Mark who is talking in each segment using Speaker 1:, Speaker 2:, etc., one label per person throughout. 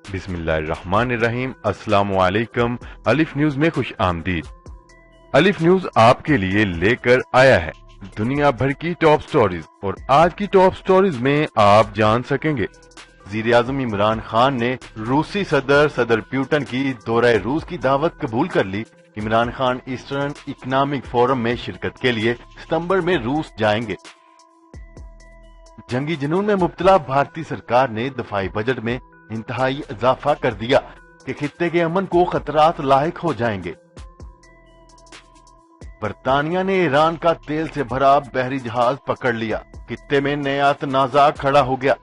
Speaker 1: بسم اللہ الرحمن الرحیم۔ السلام علیکم۔ الف نیوز میں خوش آمدید۔ الف نیوز آپ کے لیے لے کر آیا ہے دنیا بھر کی ٹاپ سٹوریز، اور آج کی ٹاپ سٹوریز میں آپ جان سکیں گے وزیر اعظم عمران خان نے روسی صدر پیوٹن کی دورہ روس کی دعوت قبول کر لی۔ Imran Khan eastern economic forum میں شرکت کے لیے ستمبر میں روس جائیں گے۔ جنگی جنون میں مبتلا بھارتی سرکار نے دفاعی بجٹ میں انتہائی اضافہ کر دیا کہ خطے کے امن کو خطرات لاحق ہو جائیں گے۔ برطانیہ نے ایران کا تیل سے بھرا بحری جہاز پکڑ لیا، خطے میں نیا تنازع کھڑا ہو گیا۔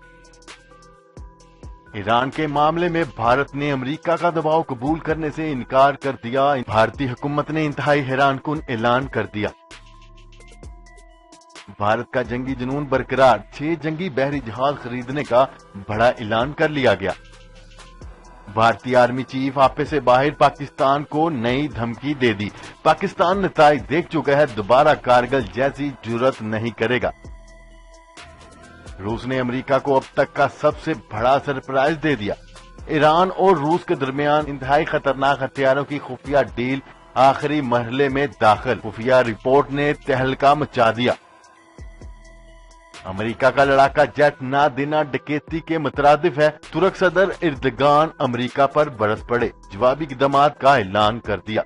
Speaker 1: ایران کے معاملے میں بھارت نے امریکہ کا دباؤ قبول کرنے سے انکار کر دیا، بھارتی حکومت نے انتہائی حیران کن اعلان کر دیا۔ بھارت کا جنگی جنون برقرار، 6 جنگی بحری جہاز خریدنے کا بڑا اعلان کر لیا گیا۔ بھارتی آرمی چیف آپے سے باہر پاکستان کو نئی دھمکی دے دی، پاکستان نتائج دیکھ چکا ہے، دوبارہ کارگل جیسی جرات نہیں کرے گا۔ روس نے امریکہ کو اب تک کا سب سے بڑا سرپرائز دے دیا۔ ایران اور روس کے درمیان انتہائی خطرناک ہتھیاروں کی خفیہ ڈیل آخری مرحلے میں داخل، خفیہ رپورٹ نے تہلکہ مچا دیا۔ امریکہ کا لڑاکا جیٹ نہ دینا ڈکیتی کے مترادف ہے، ترک صدر اردگان امریکہ پر برس پڑے، جوابی اقدامات کا اعلان کر دیا۔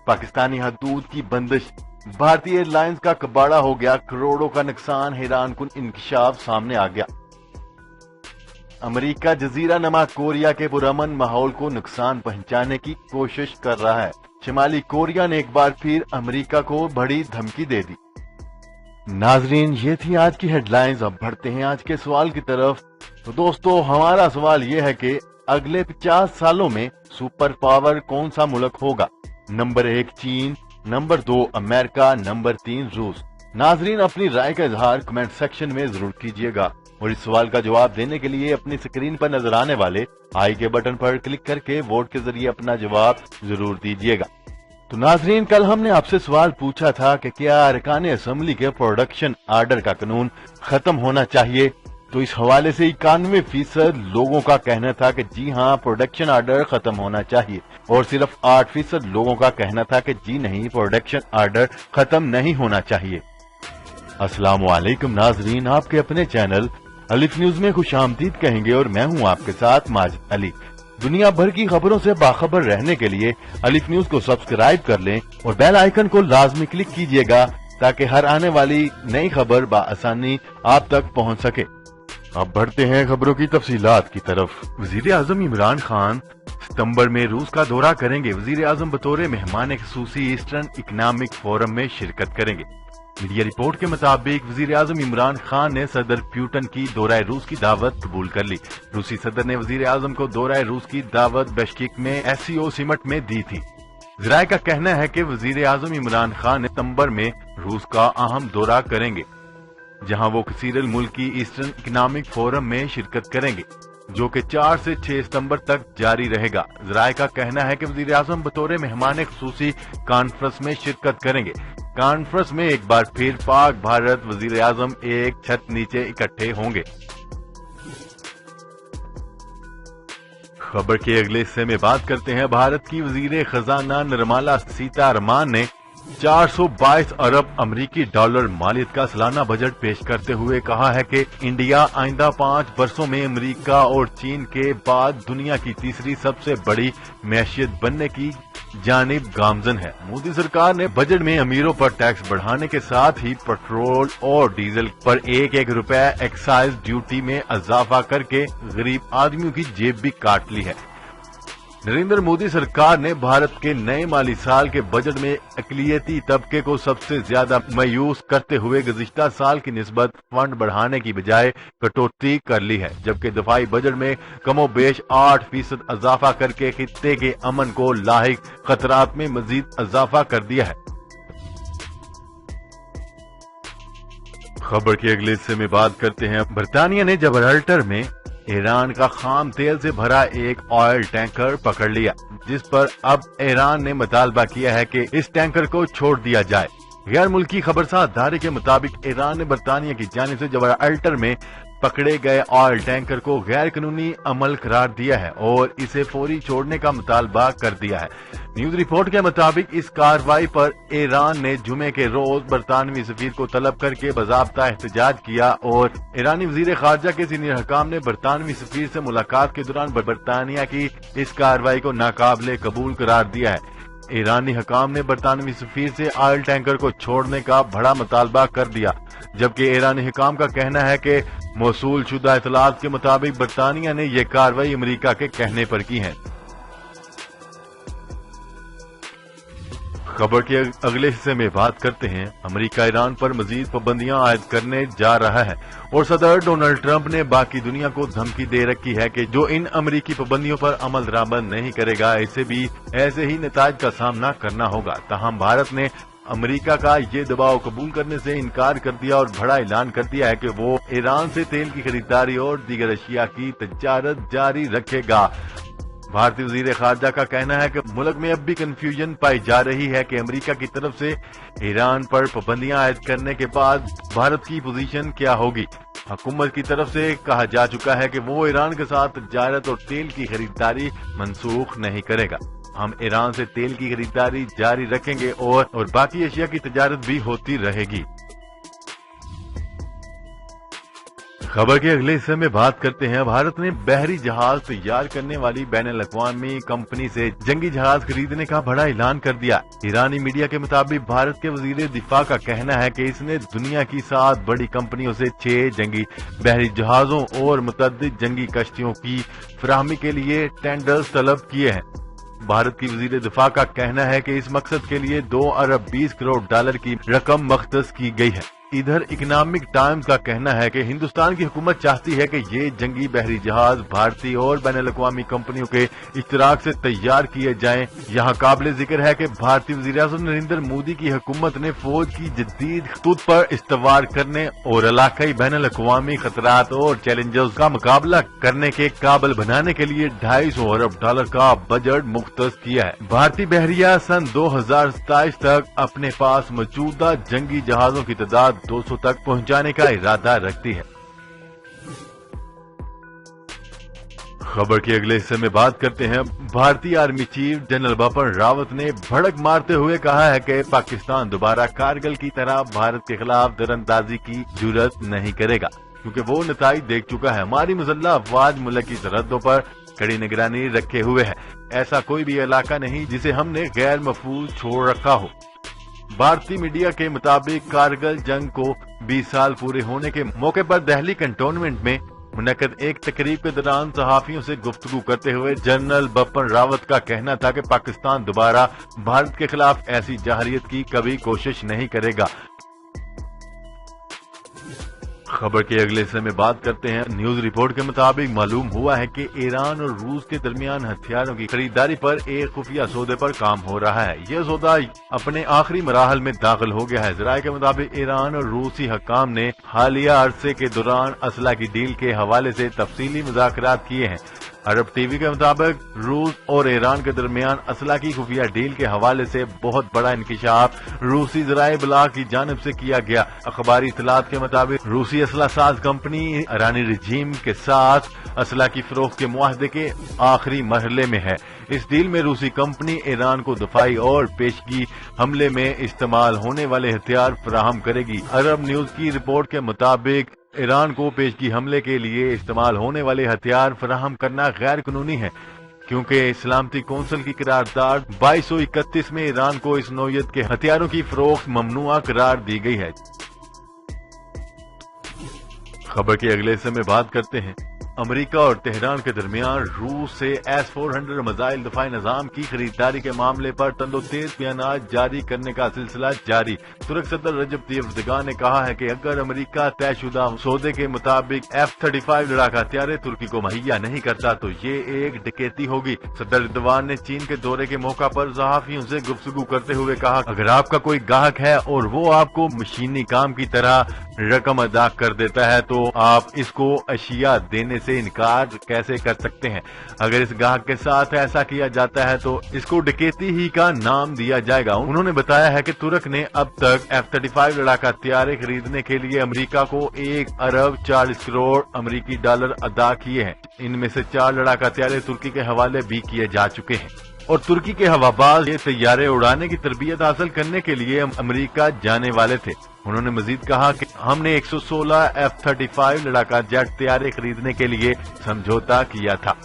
Speaker 1: پاکستانی حدود کی بندش، بھارتی ایئر لائنز کا کباڑہ ہو گیا، کروڑوں کا نقصان، حیران کن انکشاف سامنے آ گیا۔ امریکہ جزیرہ نما کوریا کے پرامن ماحول کو نقصان پہنچانے کی کوشش کر رہا ہے، شمالی کوریا نے ایک بار پھر امریکہ کو بڑی دھمکی دے دی۔ ناظرین، یہ تھی آج کی ہیڈ لائنز۔ اب بڑھتے ہیں آج کے سوال کی طرف۔ تو دوستو، ہمارا سوال یہ ہے کہ اگلے 50 سالوں میں سپر پاور کون سا ملک ہوگا؟ نمبر 1 چین، نمبر 2 امریکہ، نمبر 3 روس۔ ناظرین، اپنی رائے کا اظہار کمنٹ سیکشن میں ضرور کیجیے گا، اور اس سوال کا جواب دینے کے لیے اپنی سکرین پر نظر آنے والے آئی کے بٹن پر کلک کر کے ووٹ کے ذریعے اپنا جواب ضرور دیجیے گا۔ تو ناظرین، کل ہم نے آپ سے سوال پوچھا تھا کہ کیا ارکان اسمبلی کے پروڈکشن آرڈر کا قانون ختم ہونا چاہیے؟ تو اس حوالے سے 91% لوگوں کا کہنا تھا کہ جی ہاں، پروڈکشن آرڈر ختم ہونا چاہیے، اور صرف 8% لوگوں کا کہنا تھا کہ جی نہیں، پروڈکشن آرڈر ختم نہیں ہونا چاہیے۔ السلام علیکم ناظرین، آپ کے اپنے چینل الف نیوز میں خوش آمدید کہیں گے، اور میں ہوں آپ کے ساتھ ماجد علی۔ دنیا بھر کی خبروں سے باخبر رہنے کے لیے الف نیوز کو سبسکرائب کر لیں اور بیل آئیکن کو لازمی کلک کیجیے گا تاکہ ہر آنے والی نئی خبر بآسانی آپ تک پہنچ سکے۔ اب بڑھتے ہیں خبروں کی تفصیلات کی طرف۔ وزیر اعظم عمران خان ستمبر میں روس کا دورہ کریں گے۔ وزیر اعظم بطور مہمان خصوصی ایسٹرن اکنامک فورم میں شرکت کریں گے۔ میڈیا رپورٹ کے مطابق وزیر اعظم عمران خان نے صدر پیوٹن کی دورہ روس کی دعوت قبول کر لی۔ روسی صدر نے وزیر اعظم کو دورہ روس کی دعوت بشکیک میں SCO سمٹ میں دی تھی۔ ذرائع کا کہنا ہے کہ وزیر اعظم عمران خان ستمبر میں روس کا اہم دورہ کریں گے، جہاں وہ کثیر الملکی ایسٹرن اکنامک فورم میں شرکت کریں گے، جو کہ 4 سے 6 ستمبر تک جاری رہے گا۔ ذرائع کا کہنا ہے کہ وزیر اعظم بطور مہمان خصوصی کانفرنس میں شرکت کریں گے۔ کانفرنس میں ایک بار پھر پاک بھارت وزیر اعظم ایک چھت نیچے اکٹھے ہوں گے۔ خبر کے اگلے حصے میں بات کرتے ہیں۔ بھارت کی وزیر خزانہ نرملا سیتارمن نے 422 ارب امریکی ڈالر مالیت کا سالانہ بجٹ پیش کرتے ہوئے کہا ہے کہ انڈیا آئندہ 5 برسوں میں امریکہ اور چین کے بعد دنیا کی تیسری سب سے بڑی معیشت بننے کی جانب گامزن ہے۔ مودی سرکار نے بجٹ میں امیروں پر ٹیکس بڑھانے کے ساتھ ہی پیٹرول اور ڈیزل پر 1 روپے ایکسائز ڈیوٹی میں اضافہ کر کے غریب آدمیوں کی جیب بھی کاٹ لی ہے۔ نریندر مودی سرکار نے بھارت کے نئے مالی سال کے بجٹ میں اقلیتی طبقے کو سب سے زیادہ مایوس کرتے ہوئے گزشتہ سال کی نسبت فنڈ بڑھانے کی بجائے کٹوتی کر لی ہے، جبکہ دفاعی بجٹ میں کم و بیش 8% اضافہ کر کے خطے کے امن کو لاحق خطرات میں مزید اضافہ کر دیا ہے۔ خبر کے اگلے حصے میں بات کرتے ہیں۔ برطانیہ نے جبرالٹر میں ایران کا خام تیل سے بھرا ایک آئل ٹینکر پکڑ لیا، جس پر اب ایران نے مطالبہ کیا ہے کہ اس ٹینکر کو چھوڑ دیا جائے۔ غیر ملکی خبرساز ادارے کے مطابق ایران نے برطانیہ کی جانب سے جبرالٹر میں पकड़े गए ऑयल टैंकर को गैर कानूनी अमल करार दिया है और इसे फौरी छोड़ने का मुतालबा कर दिया है। न्यूज रिपोर्ट के मुताबिक इस कार्रवाई पर ईरान ने जुमे के रोज बरतानवी सफीर को तलब करके बाज़ाब्ता एहतजाज किया और ईरानी वजीर खारजा के सीनियर हकाम ने बरतानवी सफीर से मुलाकात के दौरान बरतानिया की इस कार्रवाई को नाकाबिले कबूल करार दिया है। ईरानी हकाम ने बरतानवी सफीर से ऑयल टैंकर को छोड़ने का बड़ा मुतालबा कर दिया, जबकि ईरानी हकाम का कहना है कि मौसूल शुदा इतलात के मुताबिक बरतानिया ने यह कार्रवाई अमेरिका के कहने पर की है। खबर के अगले हिस्से में बात करते हैं। अमेरिका ईरान पर मजीद पाबंदियां आयद करने जा रहा है और सदर डोनाल्ड ट्रंप ने बाकी दुनिया को धमकी दे रखी है कि जो इन अमेरिकी पाबंदियों पर अमल दरामद नहीं करेगा इसे भी ऐसे ही नताज का सामना करना होगा। ताहम भारत ने अमेरिका का ये दबाव कबूल करने से इनकार कर दिया और बड़ा ऐलान कर दिया है कि वो ईरान से तेल की खरीदारी और दीगर अशिया की तजारत जारी रखेगा। भारतीय वजीर खारजा का कहना है कि मुल्क में अब भी कंफ्यूजन पाई जा रही है कि अमेरिका की तरफ से ईरान पर पाबंदियां आयद करने के बाद भारत की पोजीशन क्या होगी। हुकूमत की तरफ से कहा जा चुका है कि वो ईरान के साथ तजारत और तेल की खरीदारी मनसूख नहीं करेगा। हम ईरान से तेल की खरीदारी जारी रखेंगे और बाकी एशिया की तजारत भी होती रहेगी। खबर के अगले हिस्से में बात करते हैं। भारत ने बहरी जहाज तैयार करने वाली बैनुल-अक़वामी कंपनी से जंगी जहाज खरीदने का बड़ा ऐलान कर दिया। ईरानी मीडिया के मुताबिक भारत के वजीर दिफा का कहना है कि इसने दुनिया की 7 बड़ी कंपनियों से 6 जंगी बहरी जहाजों और मुतअद्दिद जंगी कश्तियों की फराहमी के लिए टेंडर्स तलब किए हैं। भारत की वजीर दिफा का कहना है कि इस मकसद के लिए 2 अरब 20 करोड़ डॉलर की रकम मख्तस की गई है। इधर इकोनॉमिक टाइम्स का कहना है कि हिंदुस्तान की हुकूमत चाहती है कि ये जंगी बहरी जहाज भारतीय और बैनुल-अक़वामी कंपनियों के इश्तराक से तैयार किए जाएं। यहाँ काबिल जिक्र है कि भारतीय वज़ीर-ए-आज़म नरेंद्र मोदी की हुकूमत ने फौज की जदीद खतूत पर इस्तवार करने और इलाकाई बैनुल-अक़वामी खतरात और चैलेंजेस का मुकाबला करने के काबिल बनाने के लिए 250 अरब डॉलर का बजट मुख्तस किया है। भारतीय बहरिया सन 2027 तक अपने पास मौजूदा जंगी जहाजों की तादाद 200 तक पहुंचाने का इरादा रखती है। खबर के अगले हिस्से में बात करते हैं। भारतीय army chief general Bipin Rawat ने भड़क मारते हुए कहा है कि पाकिस्तान दोबारा कारगिल की तरह भारत के खिलाफ दरअंदाजी की जुर्रत नहीं करेगा, क्योंकि वो नताइज देख चुका है। हमारी मुसल्लह अफवाज मुल्क की सरहदों पर कड़ी निगरानी रखे हुए है। ऐसा कोई भी इलाका नहीं जिसे हमने गैर महफूज छोड़ रखा हो। भारतीय मीडिया के मुताबिक कारगिल जंग को 20 साल पूरे होने के मौके पर दिल्ली कंटोनमेंट में मुनक्कद एक तकरीब के दौरान सहाफियों से गुफ्तगू करते हुए जनरल बिपिन रावत का कहना था कि पाकिस्तान दोबारा भारत के खिलाफ ऐसी जाहरियत की कभी कोशिश नहीं करेगा। खबर के अगले हिस्से में बात करते हैं। न्यूज रिपोर्ट के मुताबिक मालूम हुआ है कि ईरान और रूस के दरमियान हथियारों की खरीदारी पर एक खुफिया सौदे पर काम हो रहा है। यह सौदा अपने आखिरी मराहल में दाखिल हो गया है। ज़राए के मुताबिक ईरान और रूसी हकाम ने हालिया अरसे के दौरान असला की डील के हवाले से तफसीली मुज़ाकरात किए हैं। अरब टीवी के मुताबिक रूस और ईरान के दरमियान असला की खुफिया डील के हवाले से बहुत बड़ा इंकिशाफ रूसी ज़राए इब्लाग की जानिब से किया गया। अखबारी इत्तलात के मुताबिक रूसी असला साज कंपनी ईरानी रजीम के साथ असला की फरोख्त के मुआहदे के आखिरी मरहले में है। इस डील में रूसी कंपनी ईरान को दफाई और पेशगी हमले में इस्तेमाल होने वाले हथियार फराहम करेगी। अरब न्यूज की रिपोर्ट के मुताबिक ईरान को पेशगी हमले के लिए इस्तेमाल होने वाले हथियार फराहम करना गैर कानूनी है, क्योंकि सलामती कौंसिल की करारदाद 2231 में ईरान को इस नौयत के हथियारों की फरोख्त ममनुआ करार दी गई है। खबर के अगले हिस्से में बात करते हैं। अमेरिका और तेहरान के दरमियान रूस से S-400 मिसाइल दफाई निजाम की खरीदारी के मामले पर तंदोतेज बयानात जारी करने का सिलसिला जारी। तुर्क सदर रजब तय्यब एर्दोगान ने कहा है कि अगर अमेरिका तयशुदा सौदे के मुताबिक F-35 लड़ाका हथियार तुर्की को मुहैया नहीं करता तो ये एक डकैती होगी। सदर एर्दोगान ने चीन के दौरे के मौका पर सहाफियों से गुफ्तगू करते हुए कहा, अगर आपका कोई गाहक है और वो आपको मशीनी काम की तरह रकम अदा कर देता है तो आप इसको अशिया देने से इनकार कैसे कर सकते हैं। अगर इस ग्राहक के साथ ऐसा किया जाता है तो इसको डकैती ही का नाम दिया जाएगा। उन्होंने बताया है कि तुर्क ने अब तक F-35 लड़ाका हथियार खरीदने के लिए अमेरिका को 1 अरब 40 करोड़ अमेरिकी डॉलर अदा किए हैं। इनमें से 4 लड़ाका हथियार तुर्की के हवाले भी किए जा चुके हैं और तुर्की के हवाबाज ये तैयारे उड़ाने की तरबियत हासिल करने के लिए अमेरिका जाने वाले थे। उन्होंने मजीद कहा कि हमने 116 F-35 लड़ाका जेट तैयारे खरीदने के लिए समझौता किया था।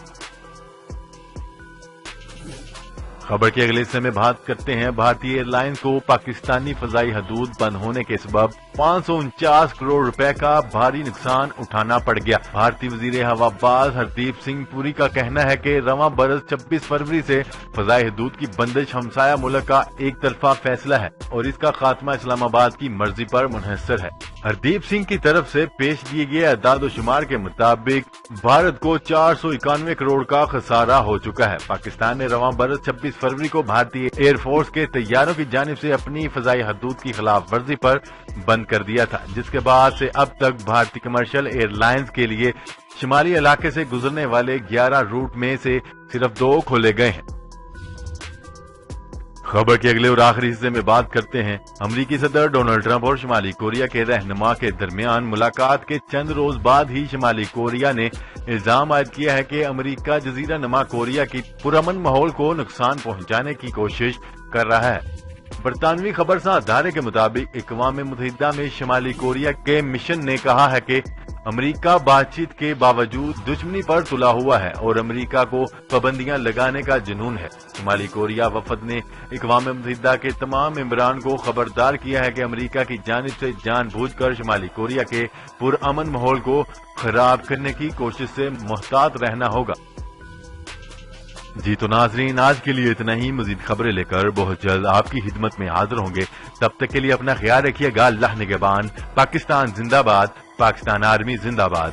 Speaker 1: खबर के अगले हिस्से में बात करते हैं भारतीय एयरलाइंस को पाकिस्तानी फजाई हदूद बंद होने के सबब 549 करोड़ रुपए का भारी नुकसान उठाना पड़ गया। भारतीय वजीर हवाबाज हरदीप सिंह पुरी का कहना है कि रवां बरस 26 फरवरी से फजाई हदूद की बंदिश हमसाया मुल्क का एक तरफा फैसला है और इसका खात्मा इस्लामाबाद की मर्जी पर मुनहसर है। हरदीप सिंह की तरफ से पेश किए गए अदाद शुमार के मुताबिक भारत को 491 करोड़ का खसारा हो चुका है। पाकिस्तान ने रवां बरस 26 फरवरी को भारतीय एयरफोर्स के तैयारों की जानिब से अपनी फजाई हदूद की खिलाफ वर्जी पर बंद कर दिया था, जिसके बाद से अब तक भारतीय कमर्शियल एयरलाइंस के लिए शिमाली इलाके से गुजरने वाले 11 रूट में से सिर्फ 2 खोले गए हैं। खबर के अगले और आखिरी हिस्से में बात करते हैं अमरीकी सदर डोनाल्ड ट्रंप और शिमाली कोरिया के रहनुमा के दरमियान मुलाकात के चंद रोज बाद ही शिमाली कोरिया ने इल्जाम आयद किया है कि अमरीका जजीरा नुमा कोरिया की पुरअमन माहौल को नुकसान पहुंचाने की कोशिश कर रहा है। बरतानवी खबरसां अदारे के मुताबिक अक़वाम मुत्तहिदा में शिमाली कोरिया के मिशन ने कहा है कि अमेरिका बातचीत के बावजूद दुश्मनी पर तुला हुआ है और अमेरिका को पाबंदियां लगाने का जुनून है। शिमाली कोरिया वफद ने अक़वाम मुत्तहिदा के तमाम मेंबरान को खबरदार किया है कि अमेरिका की जानिब से जानबूझकर शिमाली कोरिया के पुरअमन माहौल को खराब करने की कोशिश से मुहतात रहना होगा। जी तो नाजरीन, आज के लिए इतना ही। मजीद खबरें लेकर बहुत जल्द आपकी खिदमत में हाजिर होंगे। तब तक के लिए अपना ख्याल रखिएगा। अल्लाह निगहबान। पाकिस्तान जिंदाबाद। पाकिस्तान आर्मी जिंदाबाद।